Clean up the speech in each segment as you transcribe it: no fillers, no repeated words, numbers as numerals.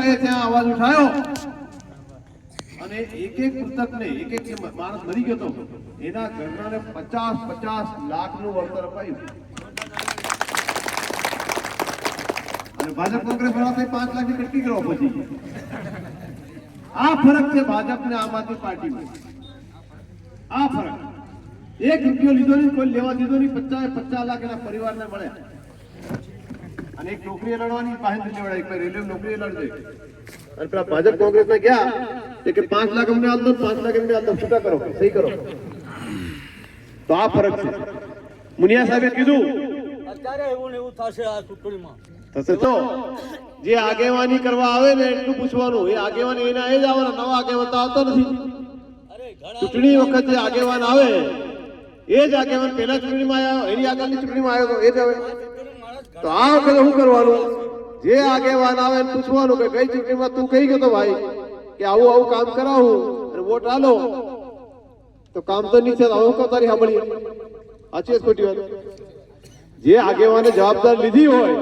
ભાઈએ ત્યાં અવાજ ઉઠાયો અને એક મૃતકને એક માણસ મરી ગયો તો એના ઘરનાને 50 લાખનું વળતર અપાયું અને ભાજપ કોંગ્રેસ વાળા 5 લાખની કટકી કરવા પહોંચી ગયા। આ ફરક છે ભાજપ ને આમ આદમી પાર્ટીમાં। આ ફરક, 1 રૂપિયો લીધો નહીં, કોઈ લેવા દીધો નહીં, 50 લાખ એના પરિવારને મળ્યા અને એક નોકરી લડવાની પાસેથી લેવડાવી, કોઈ રેલવે નોકરી લડજે અને પેલા ભાજપ કોંગ્રેસ ને ગયા કે 5 લાખ અમને આલ દો, 5 લાખ એમને આલ દો, છૂટા કરો, સહી કરો। તો આ ફરક છે। મુનિયા સાહેબે કીધું અત્યારે એવું ને એવું થશે આ ચૂંટણીમાં થશે તો જે આગેવાની કરવા આવે ને એટલું પૂછવાનું, એ આગેવાન એના એ જ આવવાના, નવા આગેવાન તો આવતો નથી। ચૂંટણી વખતે આગેવાન આવે એ જ આગેવાન પહેલા ચૂંટણીમાં આવ્યો, એની આગળની ચૂંટણીમાં આવ્યો તો એ જ આવે। તો આ વખતે શું કરવાનું, જે આગેવાન આવે એને પૂછવાનું કે ગઈ ચૂંટણીમાં તું કહી ગયો તો ભાઈ કે આવું આવું કામ કરાવું અને વોટ આલો, તો કામ તો નહીં થયું, હું કહું તારી સાંભળીએ, સાચી જ ખોટી વાત। જે આગેવાને જવાબદારી લીધી હોય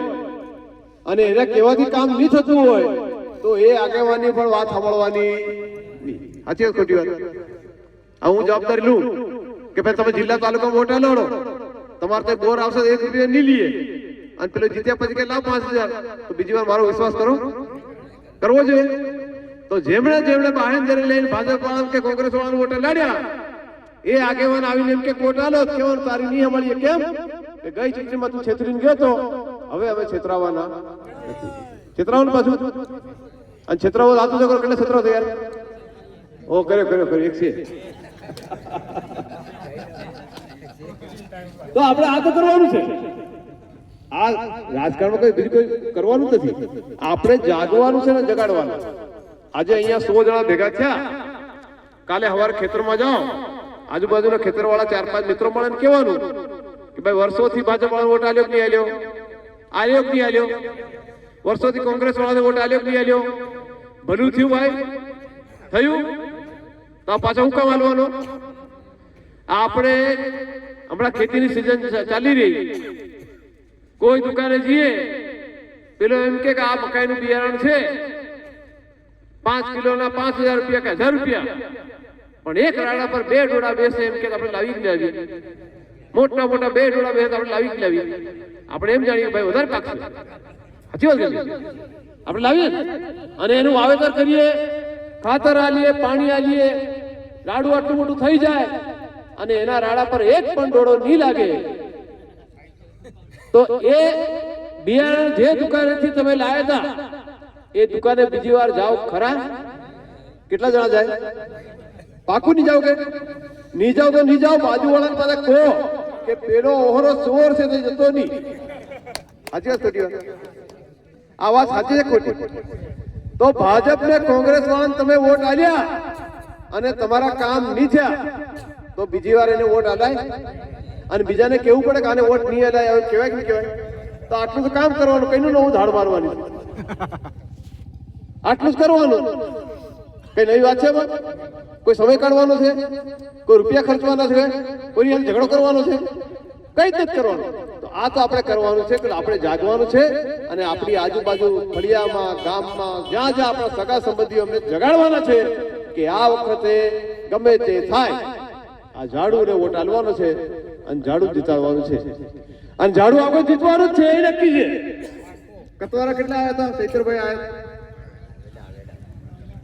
અને એને કહેવાથી કામ નહીં થતું હોય તો એ આગેવાની પણ વાત સાંભળવાની નહીં, સાચી વાત ખોટી વાત। હું જવાબદારી લઉં કે ભાઈ તમે જિલ્લા તાલુકા વોટ લડો, તમારે તો બોર આવશે 1 રૂપિયા નહીં લઈએ અને પેલો જીત્યા પછી કે લાવ 5000, તો બીજી વાર મારો વિશ્વાસ કરવો જોઈએ। તો જેમણે બાહેંધરી લઈને ભાજપ વાળા કે કોંગ્રેસ વાળા વોટ લડ્યા એ આગેવાન આવીને એમ કે વોટ આલો, કેવાનું તારી નહીં મળીએ, કેમ કે ગઈ ચૂંટણીમાં તું છેતરીને ગયો તો, હવે અમે છેતરાવાના નથી। છેતરાવાનું પાછું અને છેતરાવો હાથું જો કરો, કેટલા છેતરાવ તૈયાર? ઓ કર્યો એક છે। તો આપણે આ તો કરવાનું છે, આ રાજકારણમાં બીજું કોઈ કરવાનું નથી, આપણે જાગવાનું છે ને જગાડવાનું। આજે અહીંયા 100 જણા ભેગા થયા, કાલે સવારે ખેતરમાં જાઓ, આજુબાજુના ખેતરવાળા 4-5 મિત્રો મળે ને કહેવાનું કે ભાઈ વર્ષોથી ભાજપ વાળા વોટ આલ્યો કે નહીં આલ્યો, વર્ષોથી કોંગ્રેસ વાળા વોટ આલ્યો કે નહીં આલ્યો, ભલું થયું ભાઈ, થયું તો પાછા હું કામ આલવાનો? આપણે હમણાં ખેતીની સિઝન ચાલી રહી, કોઈ દુકાને જઈએ, પેલો એમ કે આ મકાઈનું બિયારણ છે 5 કિલોના 5000 રૂપિયા કે 1000 રૂપિયા, પણ એક રાડા પર 2 ડોડા બેસે એમ કે આપણે લાવી જ લાવીએ, મોટા 2 ડોડા બેસે આપણે લાવી જ લાવીએ, આપણે એમ જાણીએ ભાઈ વધારે પાકશે, સાચી વાત છે, આપણે લાવીએ અને એનું વાવેતર કરીએ, ખાતર આલીએ, પાણી આલીએ, રાડું આટલું મોટું થઈ જાય અને એના રાડા પર એક પણ ડોડો નહીં લાગે, તો એ બિયારણ જે દુકાનેથી તમે લાવ્યા હતા એ દુકાને બીજી વાર જાઓ ખરા? કેટલા જણા જાય? પાકું નહીં જાવ કે નહીં જાવ? તો નહીં જાવ, બાજુવાળાને પાછા કહો કે પેલો ઓહરો ચોર છે તે જતો નહીં। સાચી વાત ખોટી વાત? આ વાત સાચી છે ખોટી? તો ભાજપ ને કોંગ્રેસ વાળાને તમે વોટ આલ્યા અને તમારા કામ નહીં થયા તો બીજી વાર એને વોટ આલાય અને બીજાને કેવું પડે કે આને વોટ નહીં આલાય, હવે કહેવાય કે નહીં કહેવાય? તો આટલું તો કામ કરવાનું, કઈનું નવું ધાડ મારવાની, આટલું જ કરવાનું, કઈ નવી વાત છે? કોઈ સમય કાઢવાનો છે? કોઈ રૂપિયા ખર્ચવાના છે? કોઈ ઝઘડો કરવાનો છે? કઈ જ કરવાનું? તો આ તો આપણે કરવાનું છે કે આપણે જાગવાનું છે અને આપણી આજુબાજુ ફળિયામાં, ગામમાં, જ્યાં જ્યાં આપણા સગા સંબંધીઓ અમને જગાડવાના છે કે આ વખતે ગમે તે થાય આ ઝાડુને વોટ આલવાનો છે અને ઝાડુ જીતાડવાનું છે અને ઝાડુ આપણે જીતવાનું જ છે, એ નક્કી છે। કતવારા કેટલા આવ્યા હતા? ચૈતરભાઈ આવ્યા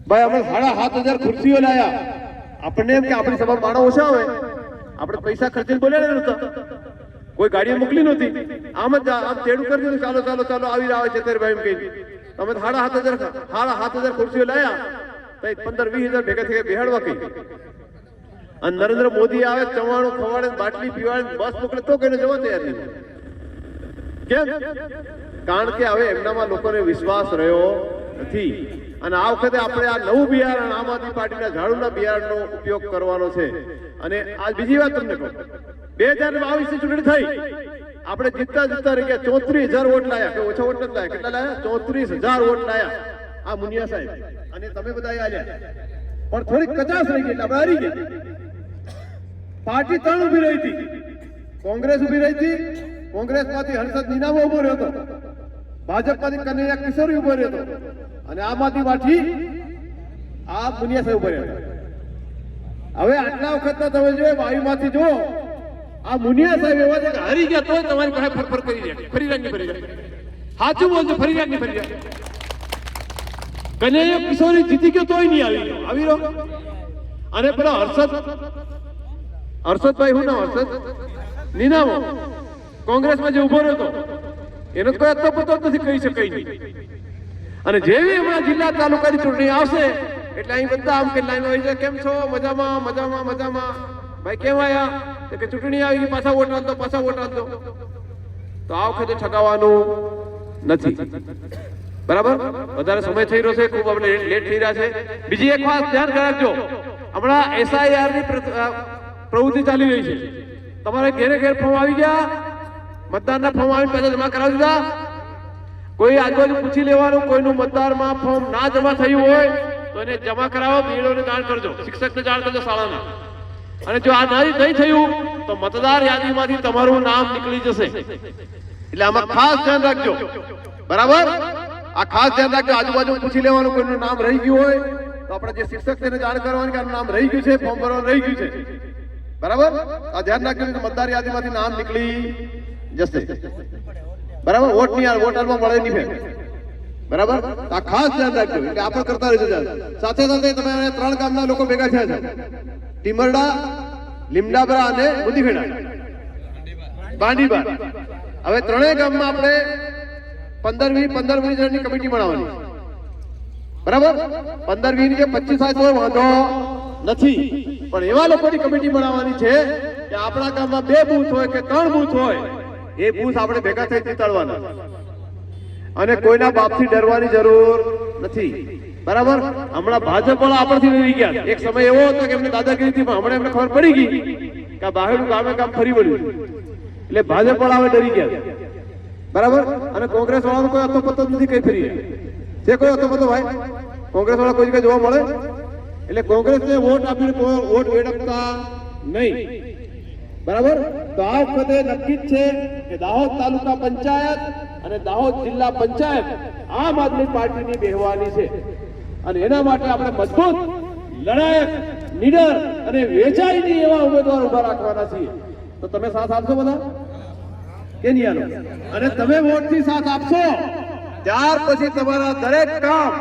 ભાઈ, અમે 7500 ખુરશીઓ લાયા। આપણને એમ કે આપણી સભા માણસ ઓછા આવે, આપણે પૈસા ખર્ચીને બોલ્યા નતા, કોઈ ગાડીઓ મોકલી નહોતી, આમ જ આમ તેડું કરી દીધું, ચાલો ચાલો ચાલો આવી રહ્યા છે ચૈતરભાઈ એમ કહી। તમે 7500 ખુરશીઓ લાયા તો 15-20 હજાર ભેગા થઈ બેહાડવા કહી અને નરેન્દ્ર મોદી આવે, ચવાણું ખવાડે, બાટલી પીવાડે, બસ મોકલે તો કઈને જવા તૈયાર નહીં। કેમ? કારણ કે હવે એમનામાં લોકોને વિશ્વાસ રહ્યો નથી અને આ વખતે આપણે આ નવું બિયારણ આમ આદમી પાર્ટીના ઝાડુના બિયારણનો ઉપયોગ કરવાનો છે। અને આ બીજી વાત તમને કહું, 2022 ની ચૂંટણી થઈ, આપણે જીતતા રહી ગયા, 34000 વોટ લાયા, કે ઓછા વોટ નથી લાયા, કેટલા લાયા? 34000 વોટ લાયા આ મુનિયા સાહેબ અને તમે બધા આલ્યા, પણ થોડીક કચાશ રહી ગઈ એટલે આપણે હારી ગયા। પાર્ટી 3 ઉભી રહી હતી, કોંગ્રેસ ઉભી રહી હતી, કોંગ્રેસ માંથી હર્ષદ નીનામો ઉભો રહ્યો હતો, ભાજપ માંથી કનૈયા કિશોરી ઉભો રહ્યો હતો, અને આમાંથી પાછી આ મુનિયા સાહેબ ઉભા રહ્યા. હવે આટલા વખતના તમે જો વાયુમાંથી જો આ મુનિયા સાહેબ એવા છે કે હારી ગયા તોય તમારી પાસે ફરફર કરી રહ્યા, ફરી રહ્યા નહીં ફરી રહ્યા. સાચું બોલજો, ફરી રહ્યા નહીં ફરી રહ્યા. કનૈયો કિશોરી જીતી ગયો તોય નહીં આવી રહ્યો. અને પેલા હર્ષદભાઈ હું ના હર્ષદ નીનામો કોંગ્રેસમાં જે ઉભો રહ્યો હતો એનો તો કોઈ અત્તો પતો જ નથી, કહી શકાય નહીં. અને જેવી હમણાં જિલ્લા તાલુકાની ચૂંટણી આવશે એટલે અહીં બધા આમ કે લાઈન હોય છે, કેમ છો, મજામાં મજામાં મજામાં, ભાઈ કેમ આવ્યા, તો કે ચૂંટણી આવી ગઈ, પાછા વોટ આપજો પાછા વોટ આપજો. તો આ વખતે ઠગાવવાનું નથી, બરાબર. વધારે સમય થઈ રહ્યો છે, ખૂબ આપણે લેટ થઈ રહ્યા છે. બીજી એક વાત ધ્યાન રાખજો, હમણાં SIR ની પ્રવૃત્તિ ચાલી રહી છે. તમારે ઘેરે ઘેર ફોર્મ આવી ગયા, મતદારના ફોર્મ આવીને પૈસા જમા કરાવી દીધા. કોઈ આજુબાજુ પૂછી લેવાનું, કોઈનું મતદારમાં ફોર્મ ના જમા થયું હોય તો એને જમા કરાવો, બીએલઓને જાણ કરજો, શિક્ષકને જાણ કરજો શાળાના. અને જો આ નહીં થયું તો મતદાર યાદીમાંથી તમારું નામ નીકળી જશે. એટલે આમાં ખાસ ધ્યાન રાખજો, બરાબર. આ ખાસ ધ્યાન રાખજો, આજુબાજુ પૂછી લેવાનું, કોઈનું નામ રહી ગયું હોય તો આપણે જે શિક્ષક તેને જાણ કરવાની કે આનું નામ રહી ગયું છે, ફોર્મ ભરવાનું રહી ગયું છે, બરાબર. આ ધ્યાન રાખજો કે મતદાર યાદીમાંથી નામ નીકળી જશે, બરાબર. વોટ નહીં, વોટરમાં મળે નહીં ફેર, બરાબર. આ ખાસ ધ્યાન રાખજો. એટલે આપણે કરતા રહીશું. સાથે સાથે તમે 3 ગામના લોકો ભેગા થયા છે, ટીમરડા, લીમડાબરા અને મુદીખેડા, બાંડીબાર. હવે 3 ગામમાં આપણે 15-20 જણની કમિટી બનાવવાની, બરાબર. 15-20 કે 25 થાય તો વાંધો નથી, પણ એવા લોકોની કમિટી બનાવવાની છે કે આપણા ગામમાં 2 બૂથ હોય કે 3 બૂથ હોય, એ બૂથ આપણે ભેગા થઈ જીતાડવાના. અને કોઈના બાપથી ડરવાની જરૂર નથી, બરાબર. હમણાં ભાજપ વાળા આપણથી ડરી ગયા. એક સમય એવો હતો કે એમને દાદાગીરી હતી, પણ હમણાં એમને ખબર પડી ગઈ કે આ બહારનું ગામ ફરી વળ્યું, એટલે ભાજપ વાળા હવે ડરી ગયા, બરાબર. અને કોંગ્રેસ વાળાનો કોઈ અતો પતો નથી, કઈ ફરી છે કોઈ અતો પતો ભાઈ? કોંગ્રેસ વાળા કોઈ જગ્યાએ જોવા મળે? એટલે કોંગ્રેસને વોટ આપીને વોટ વેડફતા નહીં, બરાબર. તો આ વખતે નક્કી જ છે કે દાહોદ તાલુકા પંચાયત અને દાહોદ જિલ્લા પંચાયત આમ આદમી પાર્ટીની બેહવાની છે. અને એના માટે આપણે મજબૂત, લડાયક, નીડર અને વેચાઈની એવા ઉમેદવાર ઉભા રાખવાના છીએ. તો તમે સાથ આપશો બધા કે નહીં આનો? અને તમે વોટથી સાથ આપશો ત્યાર પછી તમારા દરેક કામ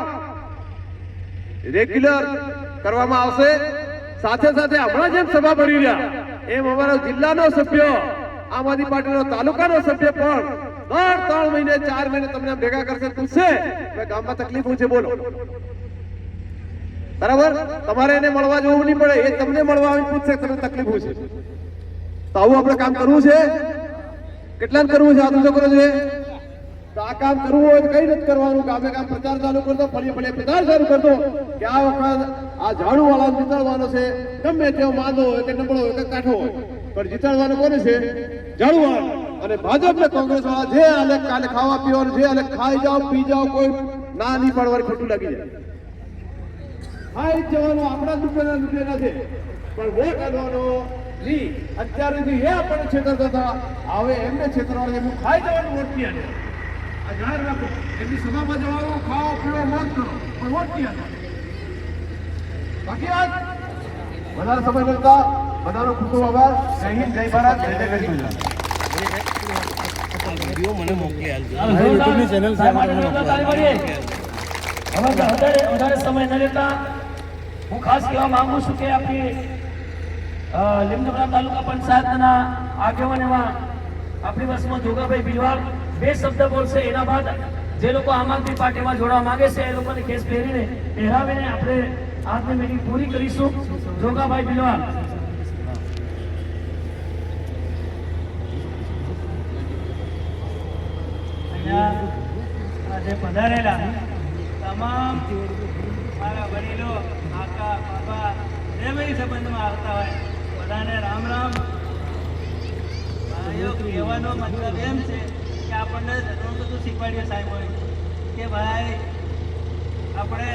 રેગ્યુલર કરવામાં આવશે. સાથે સાથે હમણાં જેમ સભા ભરી રહ્યા એમ અમારા જિલ્લાનો સભ્ય, આમ આદમી પાર્ટીનો તાલુકાનો સભ્ય પણ દર 3 મહિને 4 મહિને તમને ભેગા કરશે, પૂછશે કે ગામમાં તકલીફો છે, બોલો, બરાબર. તમારે એને મળવા જવું નહીં પડે, એ તમને મળવા આવીને પૂછશે તમને તકલીફો છે. તો આવું આપણે કામ કરવું છે. કેટલાને કરવું છે? આ તો કરવું છે. તો આ કામ કરવું હોય તો કઈ નથી કરવાનું, ગામે ગામ પ્રચાર ચાલુ કરતો, ફળીએ ફળીએ પ્રચાર ચાલુ કરતો કે આ વખત આ ઝાડુ વાળાને જીતાડવાનો છે. ગમે તેવો માંદો હોય કે નબળો હોય કે કાઠો હોય, પણ જીતાડવાનો કોને છે? ઝાડુ વાળા. અને ભાજપ ને કોંગ્રેસ વાળા જે હાલે કાલે ખાવા પીવાનું, જે હાલે ખાઈ જાઓ પી જાઓ, કોઈ ના નહીં પાડવાની ખોટું લાગી જાય. ખાઈ જવાનું આપણા દુકાના લૂંટેલા છે, પણ વોટ કરવાનો નહીં. અત્યાર સુધી એ આપણને છેતરતા હતા, હવે એમને છેતરવાનું, એમનું ખાઈ જવાનું વોટ નહીં આલે. આ જાહેર રાખો, એમની સભામાં જવાનું, ખાઓ પીવો મોજ કરો, પણ વોટ નહીં આલે. બાકી વાત વધારે સમય લેતા બધાનો ખૂબ ખૂબ આભાર. જય હિન્દ, જય ભારત, જય જય ગરીબ ગુજરાત. મને મોકલી આલજો. યુટ્યુબની ચેનલ છે, હવે વધારે સમય ન લેતા હું ખાસ કહેવા માંગુ છું કે આપણી લીમડાબરા તાલુકા પંચાયતના આગેવાન એવા આપણી બસમાં જોગાભાઈ ભીલવાડ 2 શબ્દ બોલશે. એના બાદ જે લોકો આમ આદમી પાર્ટીમાં જોડાવા માંગે છે એ લોકોને કેસ પહેરાવીને આપણે આજની મીટિંગ પૂરી કરીશું. જોગાભાઈ ભીલવાડ. આજે પધારેલા તમામ મારા વડીલો, કાકા, બાબા, જે બી સંબંધમાં આવતા હોય બધાને રામ રામ. ભાઈઓ, કહેવાનો મતલબ એમ છે કે આપણને ઘણું બધું શીખવાડ્યું સાહેબ કે ભાઈ આપણે